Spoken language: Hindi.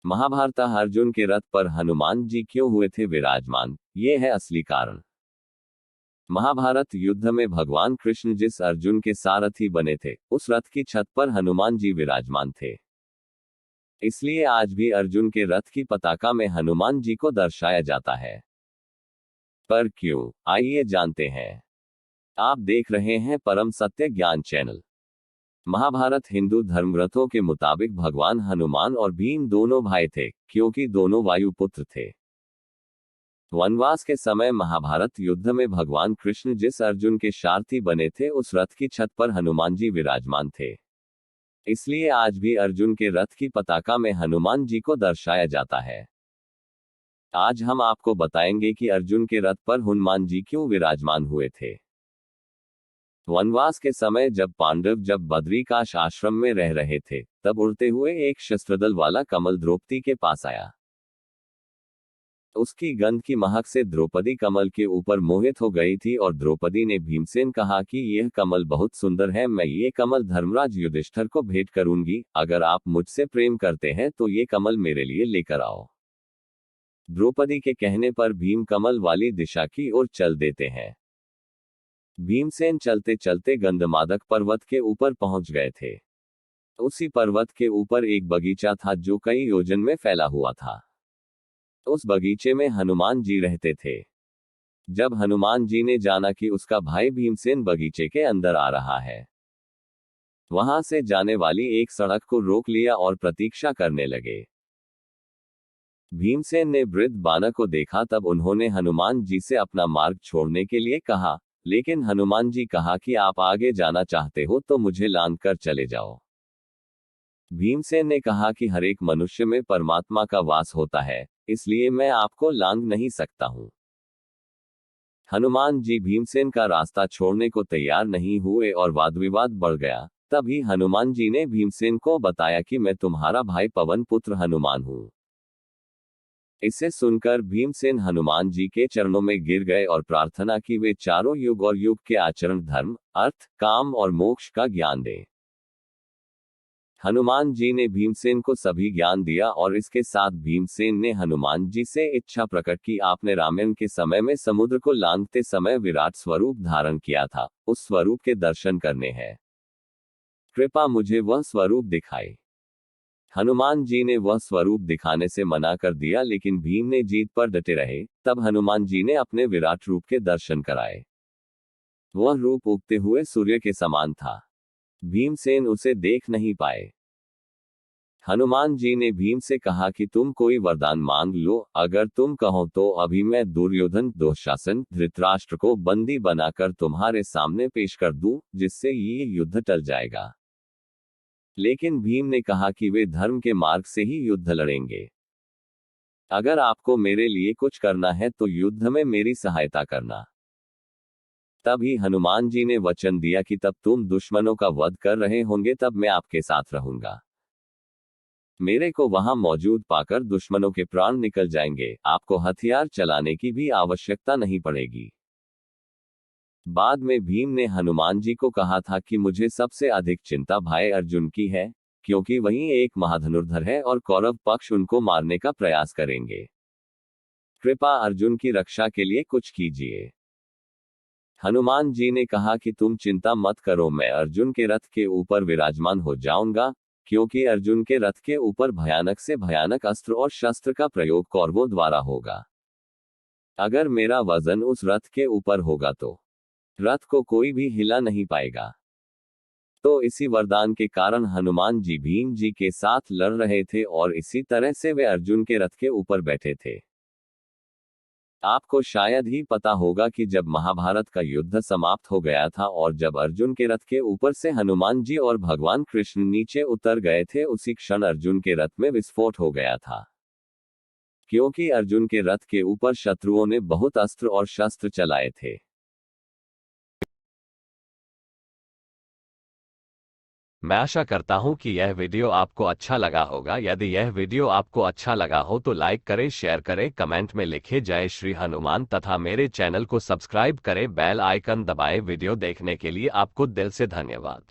महाभारत अर्जुन के रथ पर हनुमान जी क्यों हुए थे विराजमान, ये है असली कारण। महाभारत युद्ध में भगवान कृष्ण जिस अर्जुन के सारथी बने थे, उस रथ की छत पर हनुमान जी विराजमान थे। इसलिए आज भी अर्जुन के रथ की पताका में हनुमान जी को दर्शाया जाता है। पर क्यों, आइए जानते हैं। आप देख रहे हैं परम सत्य ज्ञान चैनल। महाभारत हिंदू धर्म ग्रंथों के मुताबिक भगवान हनुमान और भीम दोनों भाई थे, क्योंकि दोनों वायुपुत्र थे। वनवास के समय महाभारत युद्ध में भगवान कृष्ण जिस अर्जुन के सारथी बने थे, उस रथ की छत पर हनुमान जी विराजमान थे। इसलिए आज भी अर्जुन के रथ की पताका में हनुमान जी को दर्शाया जाता है। आज हम आपको बताएंगे कि अर्जुन के रथ पर हनुमान जी क्यों विराजमान हुए थे। वनवास के समय जब पांडव बद्रिकाश आश्रम में रह रहे थे, तब उड़ते हुए एक शस्त्रदल वाला कमल द्रौपदी के पास आया। उसकी गंध की महक से द्रौपदी कमल के ऊपर मोहित हो गई थी और द्रौपदी ने भीमसेन कहा कि यह कमल बहुत सुंदर है, मैं ये कमल धर्मराज युधिष्ठिर को भेंट करूंगी। अगर आप मुझसे प्रेम करते हैं तो ये कमल मेरे लिए लेकर आओ। द्रौपदी के कहने पर भीम कमल वाली दिशा की ओर चल देते हैं। भीमसेन चलते चलते गंधमादक पर्वत के ऊपर पहुंच गए थे। उसी पर्वत के ऊपर एक बगीचा था जो कई योजन में फैला हुआ था। उस बगीचे में हनुमान जी रहते थे। जब हनुमान जी ने जाना कि उसका भाई भीमसेन बगीचे के अंदर आ रहा है, वहां से जाने वाली एक सड़क को रोक लिया और प्रतीक्षा करने लगे। भीमसेन ने वृद्ध बानर को देखा, तब उन्होंने हनुमान जी से अपना मार्ग छोड़ने के लिए कहा, लेकिन हनुमान जी कहा कि आप आगे जाना चाहते हो तो मुझे लांघ कर चले जाओ। भीमसेन ने कहा कि हर एक मनुष्य में परमात्मा का वास होता है, इसलिए मैं आपको लांघ नहीं सकता हूं। हनुमान जी भीमसेन का रास्ता छोड़ने को तैयार नहीं हुए और वाद विवाद बढ़ गया। तभी हनुमान जी ने भीमसेन को बताया कि मैं तुम्हारा भाई पवन पुत्र हनुमान हूं। इसे सुनकर भीमसेन हनुमान जी के चरणों में गिर गए और प्रार्थना की वे चारों युग और युग के आचरण, धर्म, अर्थ, काम और मोक्ष का ज्ञान दें। हनुमान जी ने भीमसेन को सभी ज्ञान दिया और इसके साथ भीमसेन ने हनुमान जी से इच्छा प्रकट की। आपने रामायण के समय में समुद्र को लांघते समय विराट स्वरूप धारण किया था, उस स्वरूप के दर्शन करने हैं। कृपा मुझे वह स्वरूप दिखाए। हनुमान जी ने वह स्वरूप दिखाने से मना कर दिया, लेकिन भीम ने जीत पर डटे रहे। तब हनुमान जी ने अपने विराट रूप के दर्शन कराए। वह रूप उगते हुए सूर्य के समान था। भीमसेन उसे देख नहीं पाए। हनुमान जी ने भीम से कहा कि तुम कोई वरदान मांग लो, अगर तुम कहो तो अभी मैं दुर्योधन, दुःशासन, धृतराष्ट्र को बंदी बनाकर तुम्हारे सामने पेश कर दूं, जिससे ये युद्ध टल जाएगा। लेकिन भीम ने कहा कि वे धर्म के मार्ग से ही युद्ध लड़ेंगे। अगर आपको मेरे लिए कुछ करना है तो युद्ध में मेरी सहायता करना। तभी हनुमान जी ने वचन दिया कि तब तुम दुश्मनों का वध कर रहे होंगे, तब मैं आपके साथ रहूंगा। मेरे को वहां मौजूद पाकर दुश्मनों के प्राण निकल जाएंगे, आपको हथियार चलाने की भी आवश्यकता नहीं पड़ेगी। बाद में भीम ने हनुमान जी को कहा था कि मुझे सबसे अधिक चिंता भाई अर्जुन की है, क्योंकि वही एक महाधनुर्धर है और कौरव पक्ष उनको मारने का प्रयास करेंगे। कृपा अर्जुन की रक्षा के लिए कुछ कीजिए। हनुमान जी ने कहा कि तुम चिंता मत करो, मैं अर्जुन के रथ के ऊपर विराजमान हो जाऊंगा, क्योंकि अर्जुन के रथ के ऊपर भयानक से भयानक अस्त्र और शस्त्र का प्रयोग कौरवों द्वारा होगा। अगर मेरा वजन उस रथ के ऊपर होगा तो रथ को कोई भी हिला नहीं पाएगा। तो इसी वरदान के कारण हनुमान जी भीम जी के साथ लड़ रहे थे और इसी तरह से वे अर्जुन के रथ के ऊपर बैठे थे। आपको शायद ही पता होगा कि जब महाभारत का युद्ध समाप्त हो गया था और जब अर्जुन के रथ के ऊपर से हनुमान जी और भगवान कृष्ण नीचे उतर गए थे, उसी क्षण अर्जुन के रथ में विस्फोट हो गया था, क्योंकि अर्जुन के रथ के ऊपर शत्रुओं ने बहुत अस्त्र और शस्त्र चलाए थे। मैं आशा करता हूं कि यह वीडियो आपको अच्छा लगा होगा। यदि यह वीडियो आपको अच्छा लगा हो तो लाइक करें, शेयर करें, कमेंट में लिखें जय श्री हनुमान तथा मेरे चैनल को सब्सक्राइब करें, बेल आइकन दबाएं। वीडियो देखने के लिए आपको दिल से धन्यवाद।